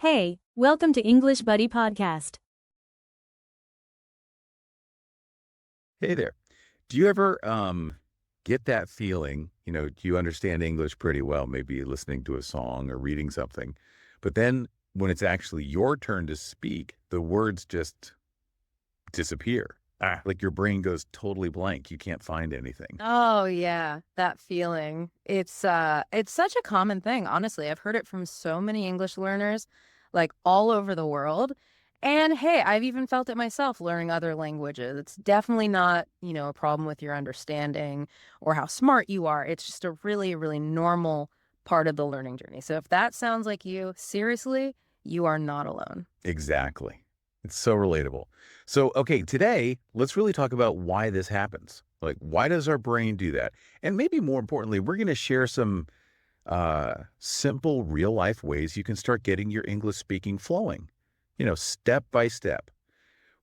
Hey, welcome to English Buddy Podcast. Hey there. Do you ever get that feeling, do you understand English pretty well, maybe listening to a song or reading something, but then when it's actually your turn to speak, the words just disappear. Like your brain goes totally blank. You can't find anything. Oh yeah, that feeling. It's such a common thing, honestly. I've heard it from so many English learners like all over the world. And hey, I've even felt it myself learning other languages. It's definitely not, a problem with your understanding or how smart you are. It's just a really, really normal part of the learning journey. So if that sounds like you, seriously, you are not alone. Exactly. It's so relatable. So, okay, today, let's really talk about why this happens. Like, why does our brain do that? And maybe more importantly, we're going to share some simple real life ways you can start getting your English speaking flowing, step by step.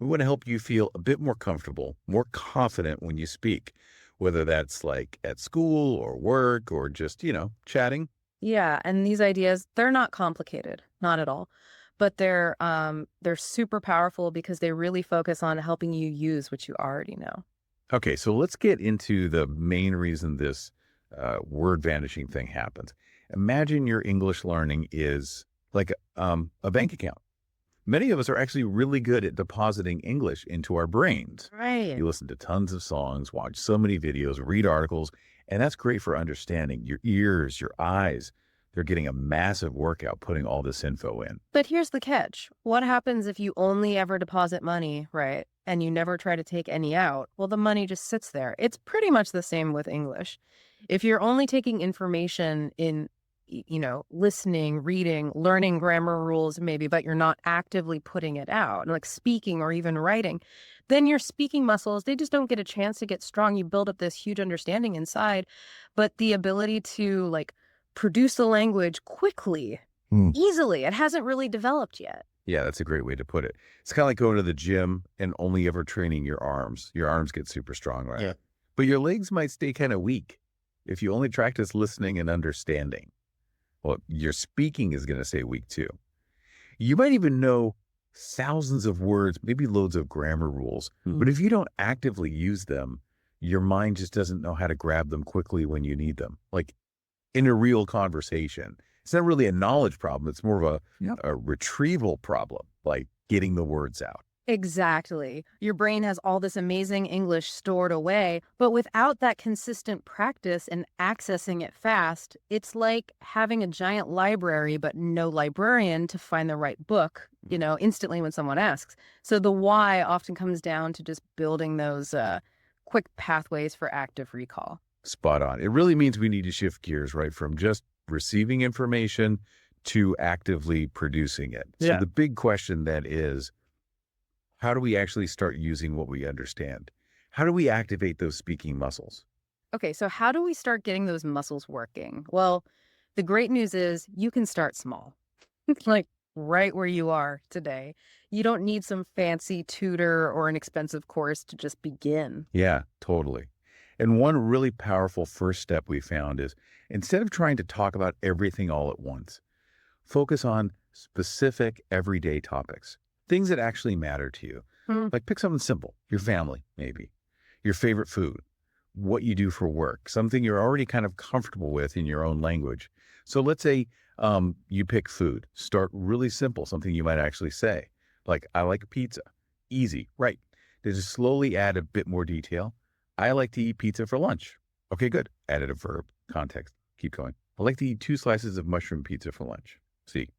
We want to help you feel a bit more comfortable, more confident when you speak, whether that's like at school or work or just, chatting. Yeah, and these ideas, they're not complicated, not at all. But they're super powerful because they really focus on helping you use what you already know. Okay, so let's get into the main reason this word vanishing thing happens. Imagine your English learning is like a bank account. Many of us are actually really good at depositing English into our brains. Right. You listen to tons of songs, watch so many videos, read articles, and that's great for understanding. Your ears, your eyes, they're getting a massive workout putting all this info in. But here's the catch. What happens if you only ever deposit money, right? And you never try to take any out? Well, the money just sits there. It's pretty much the same with English. If you're only taking information in, listening, reading, learning grammar rules, maybe, but you're not actively putting it out, like speaking or even writing, then your speaking muscles, they just don't get a chance to get strong. You build up this huge understanding inside, but the ability to produce the language quickly, easily, it hasn't really developed yet. Yeah, that's a great way to put it. It's kind of like going to the gym and only ever training your arms. Your arms get super strong, right? Yeah. But your legs might stay kind of weak if you only practice listening and understanding. Well, your speaking is going to stay weak too. You might even know thousands of words, maybe loads of grammar rules, but if you don't actively use them, your mind just doesn't know how to grab them quickly when you need them. Like in a real conversation, it's not really a knowledge problem. It's more of a retrieval problem, like getting the words out. Exactly. Your brain has all this amazing English stored away, but without that consistent practice and accessing it fast, it's like having a giant library, but no librarian to find the right book, instantly when someone asks. So the why often comes down to just building those quick pathways for active recall. Spot on. It really means we need to shift gears, right? From just receiving information to actively producing it. So Yeah. the big question then is, how do we actually start using what we understand? How do we activate those speaking muscles? Okay, so how do we start getting those muscles working? Well, the great news is you can start small, like right where you are today. You don't need some fancy tutor or an expensive course to just begin. Yeah, totally. And one really powerful first step we found is instead of trying to talk about everything all at once, focus on specific everyday topics, things that actually matter to you. Like pick something simple, your family, maybe, your favorite food, what you do for work, something you're already kind of comfortable with in your own language. So let's say you pick food, start really simple, something you might actually say, like, I like pizza, easy, right? Then just slowly add a bit more detail. I like to eat pizza for lunch. Okay, good. Added a verb, context, keep going. I like to eat 2 slices of mushroom pizza for lunch. See,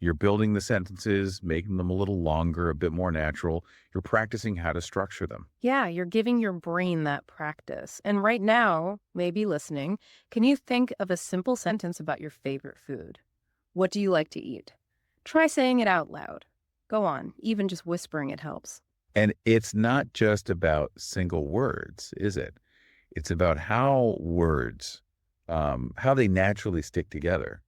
you're building the sentences, making them a little longer, a bit more natural. You're practicing how to structure them. Yeah, you're giving your brain that practice. And right now, maybe listening, can you think of a simple sentence about your favorite food? What do you like to eat? Try saying it out loud. Go on, even just whispering it helps. And it's not just about single words, is it? It's about how words, how they naturally stick together.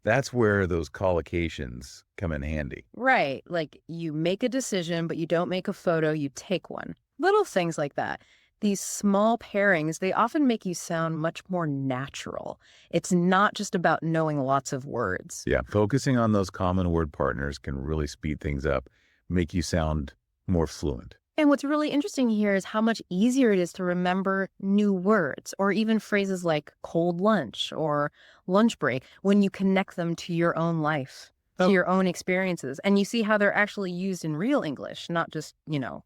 That's where those collocations come in handy. Right, like you make a decision, but you don't make a photo, you take one. Little things like that. These small pairings, they often make you sound much more natural. It's not just about knowing lots of words. Yeah, focusing on those common word partners can really speed things up, make you sound more fluent. And what's really interesting here is how much easier it is to remember new words or even phrases like cold lunch or lunch break when you connect them to your own life, to Oh. your own experiences. And you see how they're actually used in real English, not just,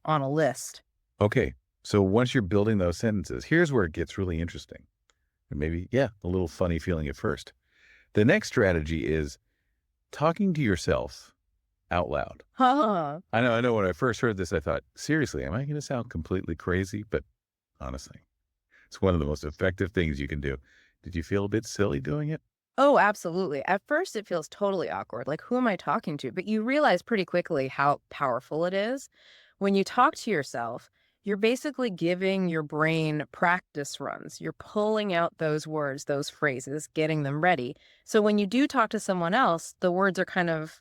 on a list. Okay, so once you're building those sentences, here's where it gets really interesting. And maybe, yeah, a little funny feeling at first. The next strategy is talking to yourself out loud. Huh. I know when I first heard this, I thought, seriously, am I going to sound completely crazy? But honestly, it's one of the most effective things you can do. Did you feel a bit silly doing it? Oh, absolutely. At first, it feels totally awkward. Like, who am I talking to? But you realize pretty quickly how powerful it is. When you talk to yourself, you're basically giving your brain practice runs. You're pulling out those words, those phrases, getting them ready. So when you do talk to someone else, the words are kind of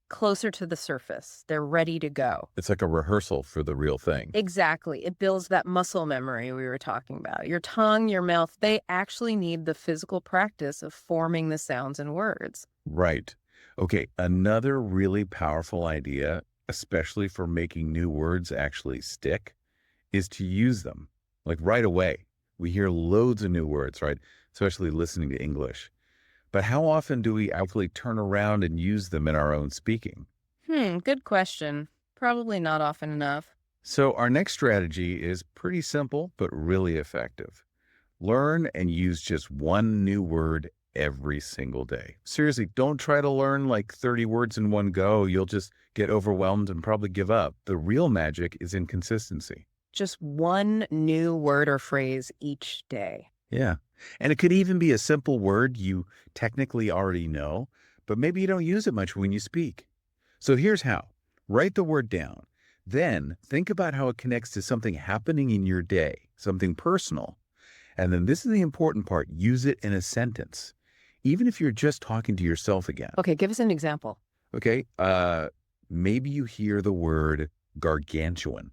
closer to the surface. They're ready to go. It's like a rehearsal for the real thing. Exactly. It builds that muscle memory we were talking about. Your tongue, your mouth, they actually need the physical practice of forming the sounds and words. Right. Okay, another really powerful idea, especially for making new words actually stick, is to use them. Like right away. We hear loads of new words, right? Especially listening to English. But how often do we actually turn around and use them in our own speaking? Good question. Probably not often enough. So our next strategy is pretty simple, but really effective. Learn and use just one new word every single day. Seriously, don't try to learn like 30 words in one go. You'll just get overwhelmed and probably give up. The real magic is in consistency. Just one new word or phrase each day. Yeah. And it could even be a simple word you technically already know, but maybe you don't use it much when you speak. So here's how. Write the word down. Then think about how it connects to something happening in your day, something personal. And then this is the important part. Use it in a sentence, even if you're just talking to yourself again. Okay, give us an example. Okay. Maybe you hear the word gargantuan,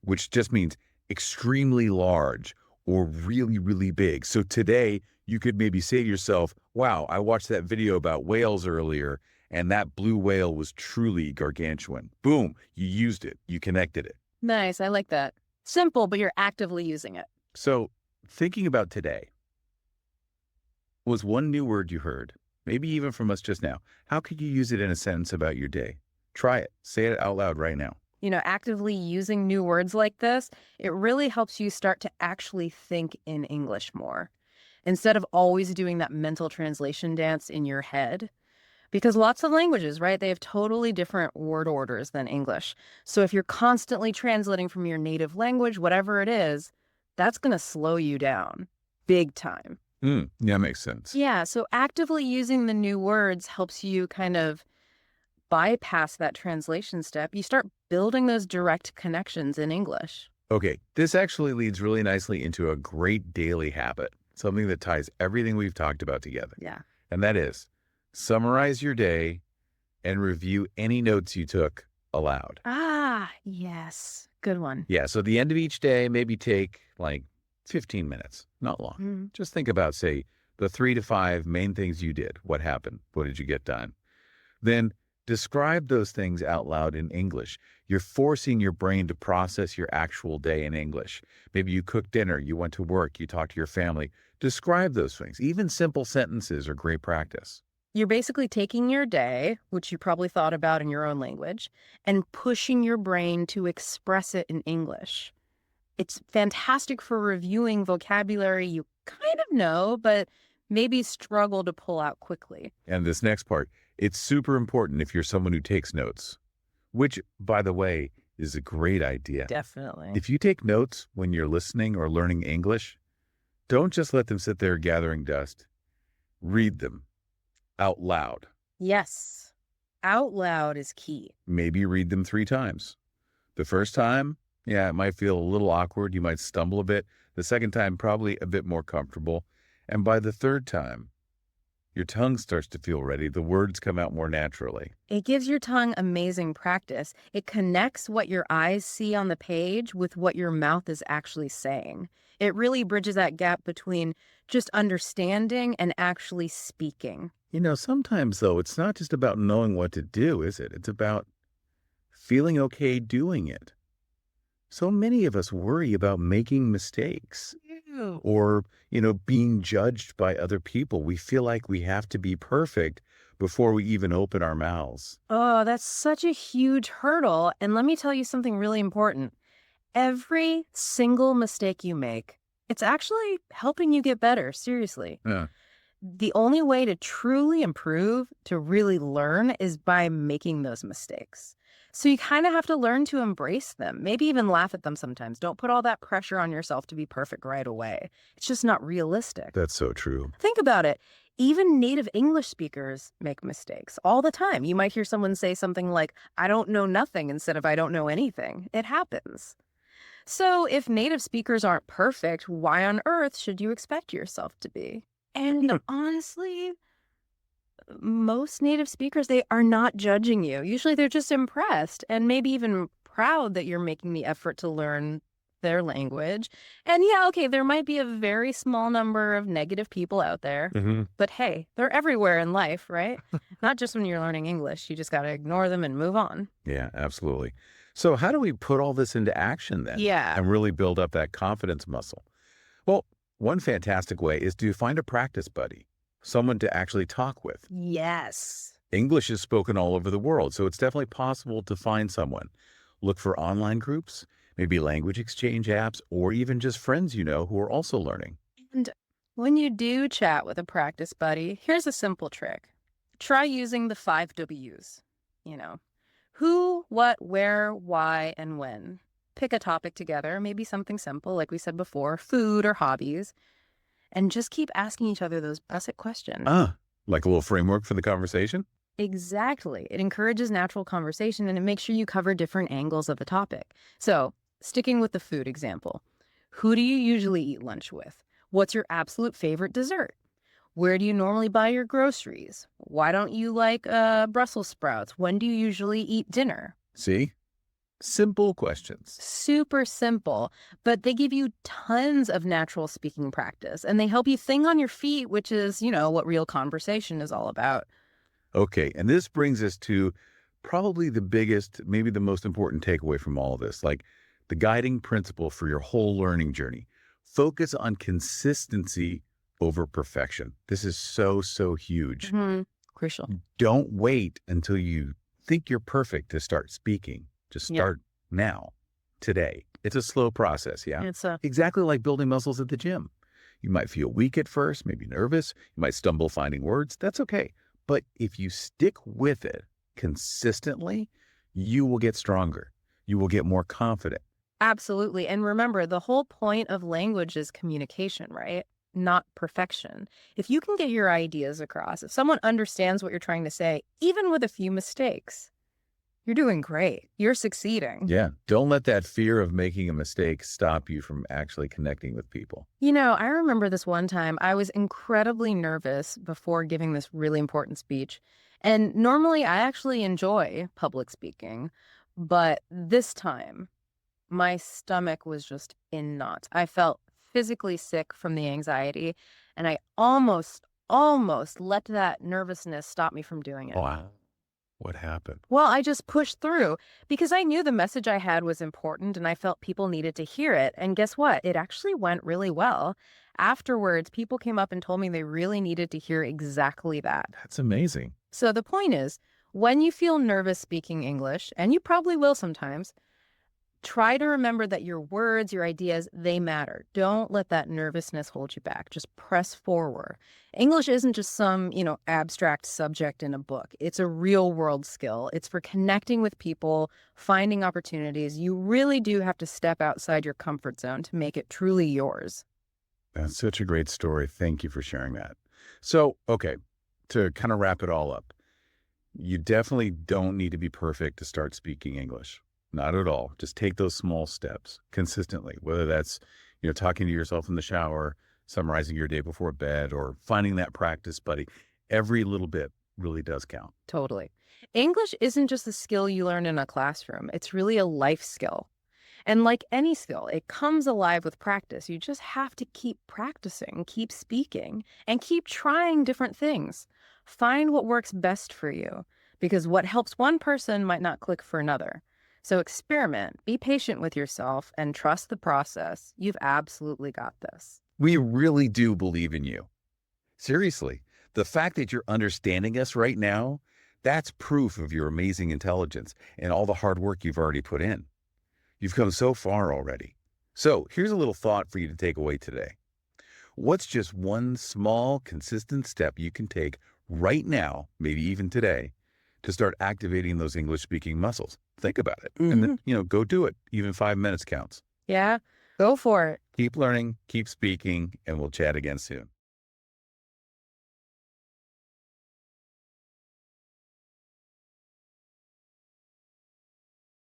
which just means extremely large or really, really big. So today you could maybe say to yourself, wow, I watched that video about whales earlier and that blue whale was truly gargantuan. Boom, you used it. You connected it. Nice. I like that. Simple, but you're actively using it. So thinking about today, was one new word you heard, maybe even from us just now, how could you use it in a sentence about your day? Try it. Say it out loud right now. Actively using new words like this, it really helps you start to actually think in English more instead of always doing that mental translation dance in your head. Because lots of languages, right, they have totally different word orders than English. So if you're constantly translating from your native language, whatever it is, that's going to slow you down big time. Yeah, makes sense. Yeah, so actively using the new words helps you kind of bypass that translation step. You start building those direct connections in English. Okay, this actually leads really nicely into a great daily habit, something that ties everything we've talked about together. Yeah. And that is summarize your day and review any notes you took aloud. Ah, yes. Good one. Yeah, so at the end of each day, maybe take like 15 minutes, not long. Just think about, say, the 3 to 5 main things you did. What happened? What did you get done? Then describe those things out loud in English. You're forcing your brain to process your actual day in English. Maybe you cooked dinner, you went to work, you talked to your family. Describe those things. Even simple sentences are great practice. You're basically taking your day, which you probably thought about in your own language, and pushing your brain to express it in English. It's fantastic for reviewing vocabulary you kind of know, but maybe struggle to pull out quickly. And this next part, it's super important if you're someone who takes notes, which, by the way, is a great idea. Definitely. If you take notes when you're listening or learning English, don't just let them sit there gathering dust. Read them out loud. Yes. Out loud is key. Maybe read them 3 times. The first time, yeah, it might feel a little awkward. You might stumble a bit. The second time, probably a bit more comfortable. And by the third time, Your tongue starts to feel ready. The words come out more naturally. It gives your tongue amazing practice. It connects what your eyes see on the page with what your mouth is actually saying. It really bridges that gap between just understanding and actually speaking. Sometimes, though, it's not just about knowing what to do, is it? It's about feeling okay doing it. So many of us worry about making mistakes Ew. or, being judged by other people. We feel like we have to be perfect before we even open our mouths. Oh, that's such a huge hurdle. And let me tell you something really important. Every single mistake you make, it's actually helping you get better, seriously. Yeah. The only way to truly improve, to really learn, is by making those mistakes. So you kind of have to learn to embrace them, maybe even laugh at them sometimes. Don't put all that pressure on yourself to be perfect right away. It's just not realistic. That's so true. Think about it. Even native English speakers make mistakes all the time. You might hear someone say something like, I don't know nothing instead of I don't know anything. It happens. So if native speakers aren't perfect, why on earth should you expect yourself to be? And honestly, most native speakers, they are not judging you. Usually they're just impressed and maybe even proud that you're making the effort to learn their language. And yeah, okay, there might be a very small number of negative people out there, but hey, they're everywhere in life, right? Not just when you're learning English. You just got to ignore them and move on. Yeah, absolutely. So how do we put all this into action then? Yeah. And really build up that confidence muscle? Well, one fantastic way is to find a practice buddy, someone to actually talk with. Yes. English is spoken all over the world, so it's definitely possible to find someone. Look for online groups, maybe language exchange apps, or even just friends who are also learning. And when you do chat with a practice buddy, here's a simple trick. Try using the 5 W's. Who, what, where, why, and when. Pick a topic together, maybe something simple, like we said before, food or hobbies, and just keep asking each other those basic questions. Like a little framework for the conversation? Exactly. It encourages natural conversation and it makes sure you cover different angles of a topic. So, sticking with the food example, who do you usually eat lunch with? What's your absolute favorite dessert? Where do you normally buy your groceries? Why don't you like Brussels sprouts? When do you usually eat dinner? See? Simple questions. Super simple, but they give you tons of natural speaking practice and they help you think on your feet, which is, what real conversation is all about. Okay, and this brings us to probably the biggest, maybe the most important takeaway from all of this, like the guiding principle for your whole learning journey. Focus on consistency over perfection. This is so, so huge. Crucial. Don't wait until you think you're perfect to start speaking. Just start now, today. It's a slow process, yeah? It's exactly like building muscles at the gym. You might feel weak at first, maybe nervous. You might stumble finding words. That's okay. But if you stick with it consistently, you will get stronger. You will get more confident. Absolutely. And remember, the whole point of language is communication, right? Not perfection. If you can get your ideas across, if someone understands what you're trying to say, even with a few mistakes, you're doing great. You're succeeding. Yeah. Don't let that fear of making a mistake stop you from actually connecting with people. I remember this one time I was incredibly nervous before giving this really important speech. And normally I actually enjoy public speaking, but this time my stomach was just in knots. I felt physically sick from the anxiety, and I almost let that nervousness stop me from doing it. Wow. What happened? Well, I just pushed through because I knew the message I had was important and I felt people needed to hear it. And guess what? It actually went really well. Afterwards, people came up and told me they really needed to hear exactly that. That's amazing. So the point is, when you feel nervous speaking English, and you probably will sometimes, try to remember that your words, your ideas, they matter. Don't let that nervousness hold you back. Just press forward. English isn't just some, abstract subject in a book. It's a real world skill. It's for connecting with people, finding opportunities. You really do have to step outside your comfort zone to make it truly yours. That's such a great story. Thank you for sharing that. So, okay, to kind of wrap it all up, you definitely don't need to be perfect to start speaking English. Not at all. Just take those small steps consistently, whether that's, talking to yourself in the shower, summarizing your day before bed, or finding that practice buddy. Every little bit really does count. Totally. English isn't just a skill you learn in a classroom, it's really a life skill. And like any skill, it comes alive with practice. You just have to keep practicing, keep speaking, and keep trying different things. Find what works best for you, because what helps one person might not click for another. So experiment, be patient with yourself, and trust the process. You've absolutely got this. We really do believe in you. Seriously, the fact that you're understanding us right now, that's proof of your amazing intelligence and all the hard work you've already put in. You've come so far already. So here's a little thought for you to take away today. What's just one small, consistent step you can take right now, maybe even today, to start activating those English-speaking muscles? Think about it. And then, go do it. Even 5 minutes counts. Yeah, go for it. Keep learning, keep speaking, and we'll chat again soon.